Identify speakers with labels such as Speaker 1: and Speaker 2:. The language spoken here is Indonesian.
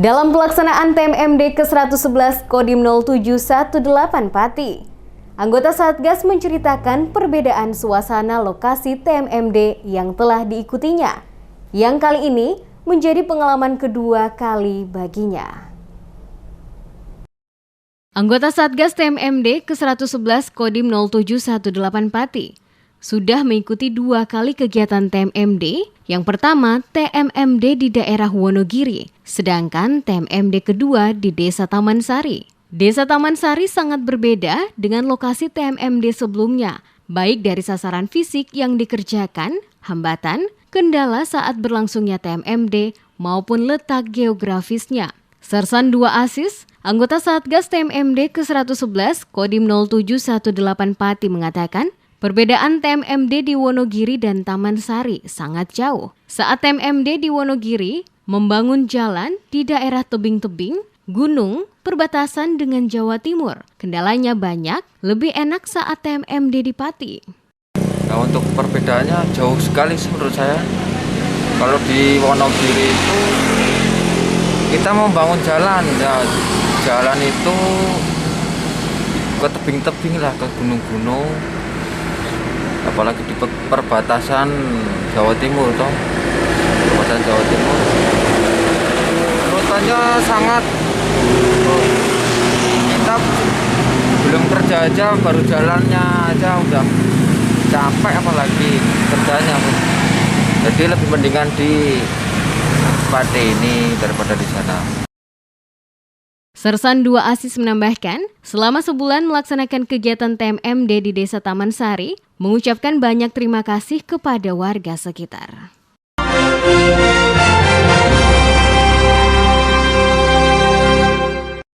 Speaker 1: Dalam pelaksanaan TMMD ke-111 Kodim 0718 Pati, anggota Satgas menceritakan perbedaan suasana lokasi TMMD yang telah diikutinya, yang kali ini menjadi pengalaman kedua kali baginya. Anggota Satgas TMMD ke-111 Kodim 0718 Pati sudah mengikuti 2 kali kegiatan TMMD. Yang pertama, TMMD di daerah Wonogiri, sedangkan TMMD kedua di Desa Taman Sari. Desa Taman Sari sangat berbeda dengan lokasi TMMD sebelumnya, baik dari sasaran fisik yang dikerjakan, hambatan, kendala saat berlangsungnya TMMD, maupun letak geografisnya. Sersan 2 Asis, anggota Satgas TMMD ke-111 Kodim 0718 Pati mengatakan, perbedaan TMMD di Wonogiri dan Taman Sari sangat jauh. Saat TMMD di Wonogiri membangun jalan di daerah tebing-tebing, gunung, perbatasan dengan Jawa Timur. Kendalanya banyak, lebih enak saat TMMD di Pati.
Speaker 2: Nah, untuk perbedaannya jauh sekali sih menurut saya. Kalau di Wonogiri itu kita membangun jalan, ya jalan itu ke tebing-tebing lah, ke gunung-gunung. Apalagi di perbatasan Jawa Timur toh. Perbatasan Jawa Timur. Rutanya sangat, kita belum kerja aja, baru jalannya aja udah capek, apalagi kerjanya. Jadi lebih mendingan di Pati ini daripada di sana.
Speaker 1: Sersan 2 Asis menambahkan, selama sebulan melaksanakan kegiatan TMMD di Desa Taman Sari, mengucapkan banyak terima kasih kepada warga sekitar.